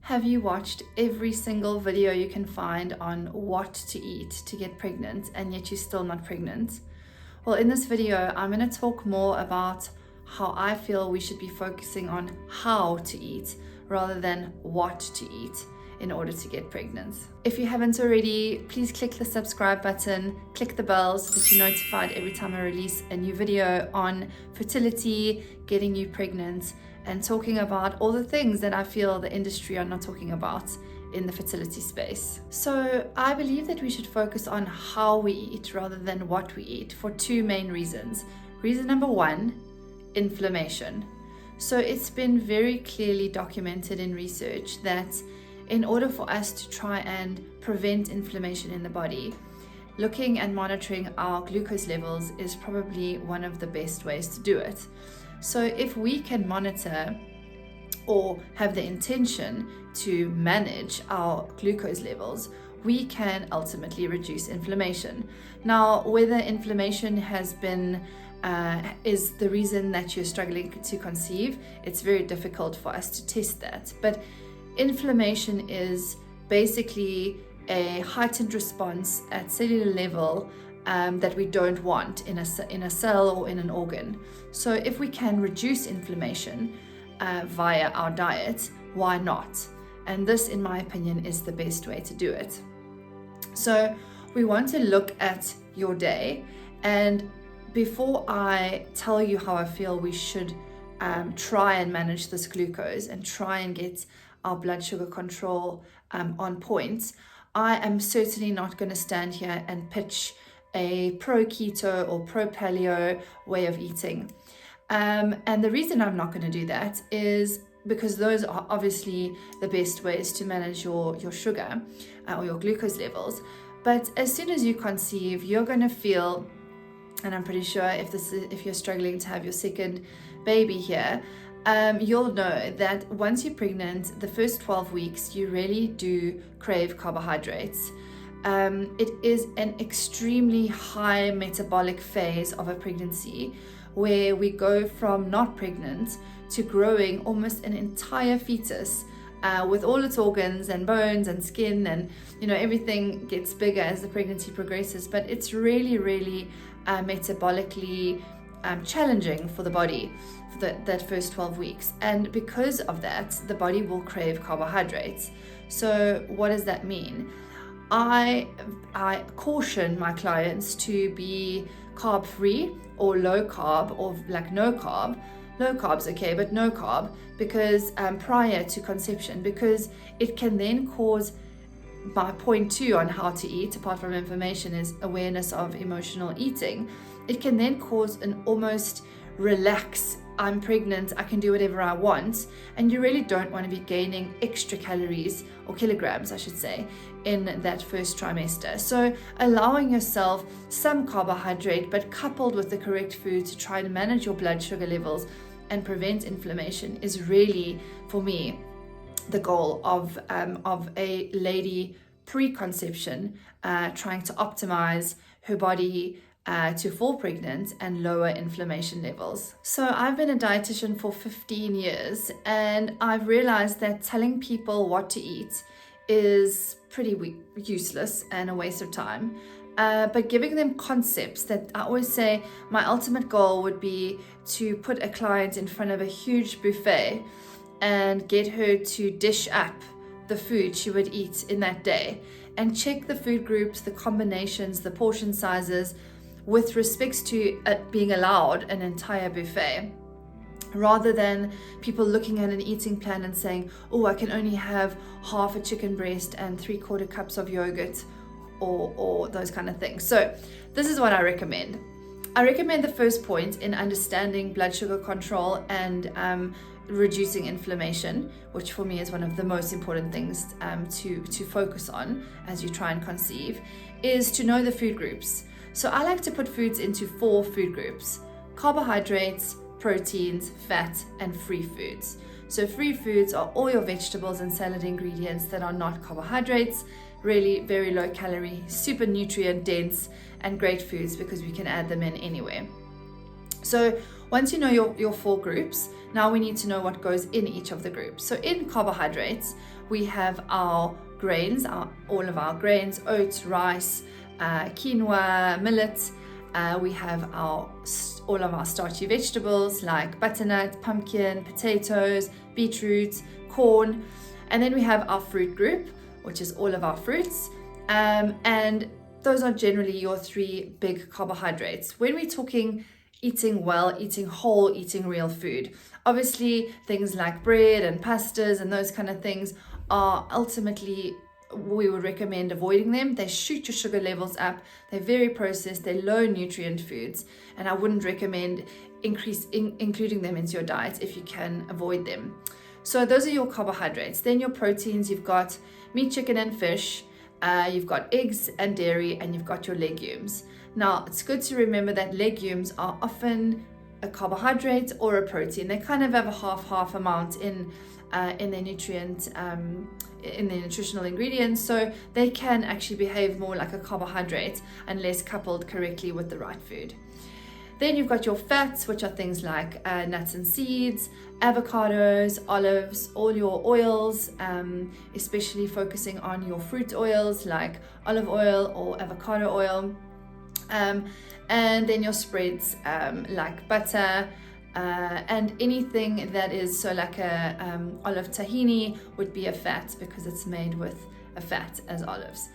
Have you watched every single video you can find on what to eat to get pregnant and yet you're still not pregnant? Well, in this video, I'm going to talk more about how I feel we should be focusing on how to eat rather than what to eat in order to get pregnant. If you haven't already, please click the subscribe button, click the bell so that you're notified every time I release a new video on fertility, getting you pregnant, and talking about all the things that I feel the industry are not talking about in the fertility space. So I believe that we should focus on how we eat rather than what we eat for two main reasons. Reason number one, inflammation. So it's been very clearly documented in research that in order for us to try and prevent inflammation in the body, looking and monitoring our glucose levels is probably one of the best ways to do it. So if we can monitor or have the intention to manage our glucose levels, we can ultimately reduce inflammation. Now, whether inflammation has been is the reason that you're struggling to conceive, it's very difficult for us to test that. But inflammation is basically a heightened response at cellular level that we don't want in a cell or in an organ. So if we can reduce inflammation via our diet, why not? And this, in my opinion, is the best way to do it. So we want to look at your day, and before I tell you how I feel we should try and manage this glucose and try and get our blood sugar control on point, I am certainly not going to stand here and pitch a pro keto or pro paleo way of eating. And the reason I'm not going to do that is because those are obviously the best ways to manage your sugar or your glucose levels. But as soon as you conceive, you're going to feel, and I'm pretty sure if you're struggling to have your second baby here, you'll know that once you're pregnant, the first 12 weeks, you really do crave carbohydrates. It is an extremely high metabolic phase of a pregnancy where we go from not pregnant to growing almost an entire fetus with all its organs and bones and skin, and everything gets bigger as the pregnancy progresses. But it's really metabolically challenging for the body for that first 12 weeks, and because of that, the body will crave carbohydrates. So what does that mean? I caution my clients to be carb free or low carb, or like no carb. Low carb's okay, but no carb, because prior to conception, because it can then cause, my point two on how to eat, apart from information, is awareness of emotional eating. It can then cause an almost relax, I'm pregnant, I can do whatever I want, and you really don't want to be gaining extra calories, or kilograms I should say, in that first trimester. So allowing yourself some carbohydrate, but coupled with the correct food to try to manage your blood sugar levels and prevent inflammation, is really, for me, the goal of a lady pre-conception, trying to optimize her body to fall pregnant and lower inflammation levels. So I've been a dietitian for 15 years, and I've realized that telling people what to eat is pretty useless and a waste of time. But giving them concepts that, I always say, my ultimate goal would be to put a client in front of a huge buffet and get her to dish up the food she would eat in that day, and check the food groups, the combinations, the portion sizes, with respects to being allowed an entire buffet, rather than people looking at an eating plan and saying, oh, I can only have half a chicken breast and 3/4 cups of yogurt, or those kind of things. So this is what I recommend. I recommend the first point in understanding blood sugar control and reducing inflammation, which for me is one of the most important things to focus on as you try and conceive, is to know the food groups. So I like to put foods into 4 food groups: carbohydrates, proteins, fat, and free foods. So free foods are all your vegetables and salad ingredients that are not carbohydrates, really very low calorie, super nutrient dense, and great foods because we can add them in anywhere. So once you know your 4 groups, now we need to know what goes in each of the groups. So in carbohydrates, we have our grains, all of our grains, oats, rice, quinoa, millet. We have all of our starchy vegetables like butternut, pumpkin, potatoes, beetroot, corn. And then we have our fruit group, which is all of our fruits. And those are generally your 3 big carbohydrates. When we're talking eating well, eating whole, eating real food, obviously things like bread and pastas and those kind of things are ultimately, we would recommend avoiding them. They shoot your sugar levels up. They're very processed. They're low nutrient foods, and I wouldn't recommend including them into your diet if you can avoid them. So those are your carbohydrates. Then your proteins, you've got meat, chicken, and fish. You've got eggs and dairy, and you've got your legumes. Now, it's good to remember that legumes are often a carbohydrate or a protein. They kind of have a half amount in their nutrient, in their nutritional ingredients, so they can actually behave more like a carbohydrate unless coupled correctly with the right food. Then you've got your fats, which are things like nuts and seeds, avocados, olives, all your oils, especially focusing on your fruit oils like olive oil or avocado oil. And then your spreads like butter, and anything that is, so like a olive tahini would be a fat because it's made with a fat as olives.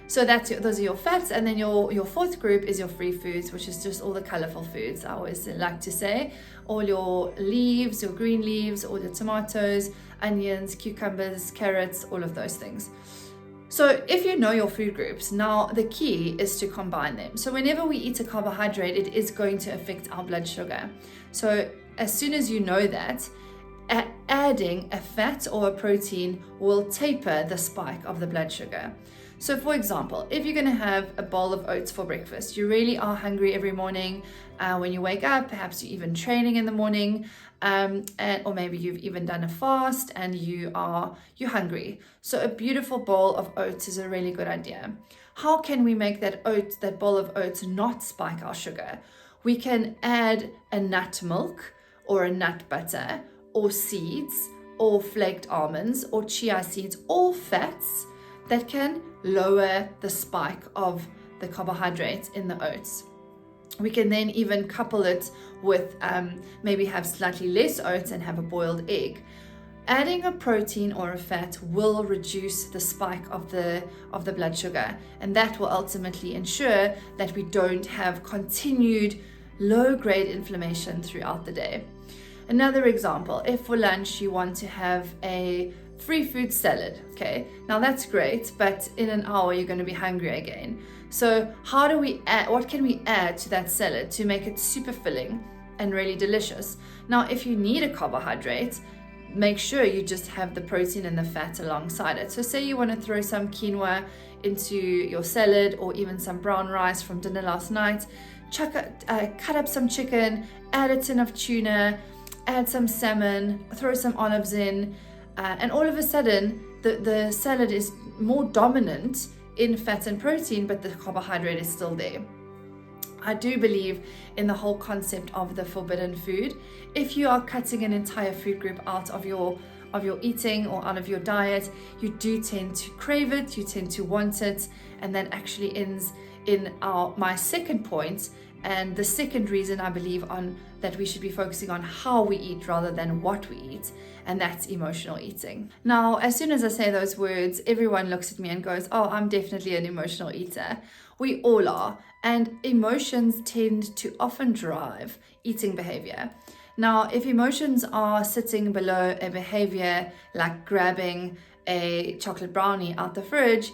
So those are your fats. And then your 4th group is your free foods, which is just all the colorful foods. I always like to say all your leaves, your green leaves, all your tomatoes, onions, cucumbers, carrots, all of those things. So if you know your food groups, now the key is to combine them. So whenever we eat a carbohydrate, it is going to affect our blood sugar. So as soon as you know that, adding a fat or a protein will taper the spike of the blood sugar. So for example, if you're going to have a bowl of oats for breakfast, you really are hungry every morning when you wake up, perhaps you're even training in the morning, or maybe you've even done a fast and you're hungry. So a beautiful bowl of oats is a really good idea. How can we make that bowl of oats not spike our sugar? We can add a nut milk or a nut butter or seeds or flaked almonds or chia seeds, all fats that can lower the spike of the carbohydrates in the oats. We can then even couple it with maybe have slightly less oats and have a boiled egg. Adding a protein or a fat will reduce the spike of the blood sugar, and that will ultimately ensure that we don't have continued low-grade inflammation throughout the day. Another example, if for lunch you want to have a free food salad, okay, now that's great, but in an hour you're going to be hungry again. So what can we add to that salad to make it super filling and really delicious? Now, if you need a carbohydrate, make sure you just have the protein and the fat alongside it. So say you want to throw some quinoa into your salad, or even some brown rice from dinner last night, cut up some chicken, add a tin of tuna, add some salmon, throw some olives in, and all of a sudden the salad is more dominant in fat and protein, but the carbohydrate is still there. I do believe in the whole concept of the forbidden food. If you are cutting an entire food group out of your eating or out of your diet, you do tend to crave it, you tend to want it, and that actually ends in my second point, and the second reason I believe that we should be focusing on how we eat rather than what we eat, and that's emotional eating. Now, as soon as I say those words, everyone looks at me and goes, oh, I'm definitely an emotional eater. We all are, and emotions tend to often drive eating behavior. Now, if emotions are sitting below a behavior like grabbing a chocolate brownie out the fridge,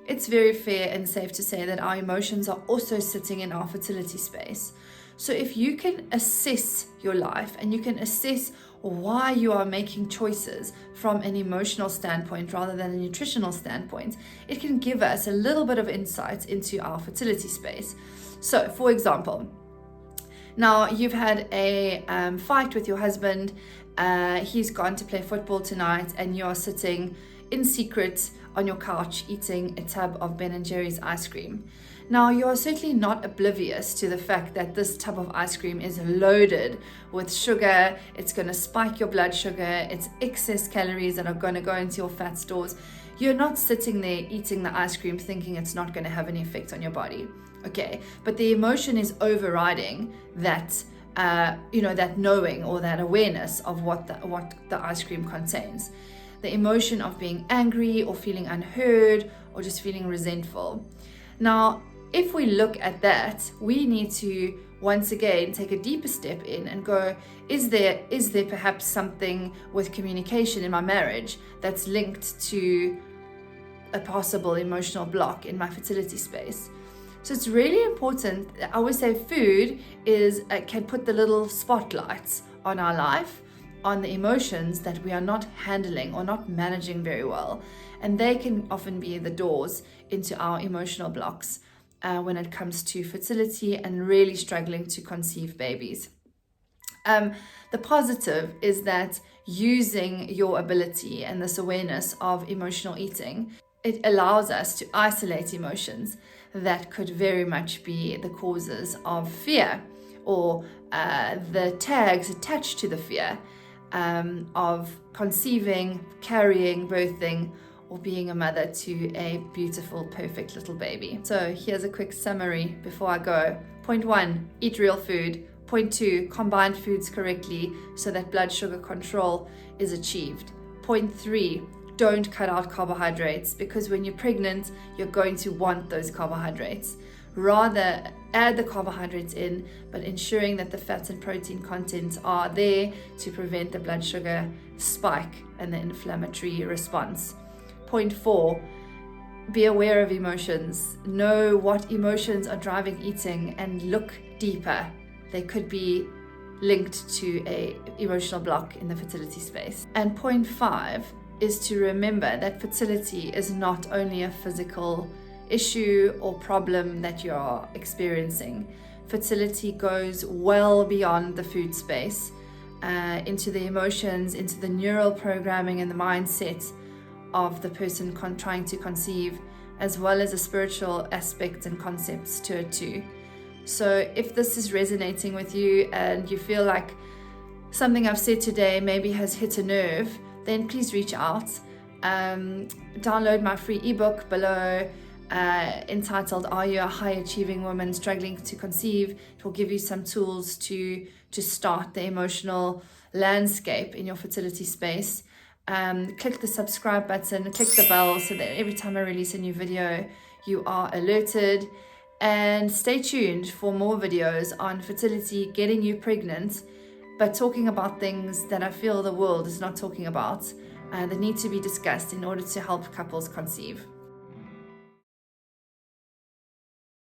it's very fair and safe to say that our emotions are also sitting in our fertility space. So if you can assess your life and you can assess why you are making choices from an emotional standpoint rather than a nutritional standpoint, it can give us a little bit of insight into our fertility space. So for example, now you've had a fight with your husband, he's gone to play football tonight, and you're sitting in secret on your couch eating a tub of Ben & Jerry's ice cream. Now, you are certainly not oblivious to the fact that this tub of ice cream is loaded with sugar. It's going to spike your blood sugar. It's excess calories that are going to go into your fat stores. You're not sitting there eating the ice cream thinking it's not going to have any effect on your body. Okay, but the emotion is overriding that, that knowing or that awareness of what the ice cream contains. The emotion of being angry or feeling unheard or just feeling resentful. Now, if we look at that, we need to once again take a deeper step in and go, is there perhaps something with communication in my marriage that's linked to a possible emotional block in my fertility space? So it's really important. I always say food can put the little spotlights on our life, on the emotions that we are not handling or not managing very well. And they can often be the doors into our emotional blocks when it comes to fertility and really struggling to conceive babies. The positive is that using your ability and this awareness of emotional eating, it allows us to isolate emotions that could very much be the causes of fear or the tags attached to the fear of conceiving, carrying, birthing, or being a mother to a beautiful, perfect little baby. So here's a quick summary before I go. Point 1, eat real food. Point 2, combine foods correctly so that blood sugar control is achieved. Point 3, don't cut out carbohydrates, because when you're pregnant, you're going to want those carbohydrates. Rather, add the carbohydrates in, but ensuring that the fats and protein contents are there to prevent the blood sugar spike and the inflammatory response. Point 4, be aware of emotions. Know what emotions are driving eating and look deeper. They could be linked to an emotional block in the fertility space. And point 5 is to remember that fertility is not only a physical issue or problem that you're experiencing. Fertility goes well beyond the food space, into the emotions, into the neural programming and the mindset of the person trying to conceive, as well as the spiritual aspects and concepts to it too. So if this is resonating with you and you feel like something I've said today maybe has hit a nerve, then please reach out. Download my free ebook below entitled Are You a High Achieving Woman Struggling to Conceive? It will give you some tools to start the emotional landscape in your fertility space. Click the subscribe button, click the bell so that every time I release a new video, you are alerted. And stay tuned for more videos on fertility, getting you pregnant, but talking about things that I feel the world is not talking about, that need to be discussed in order to help couples conceive.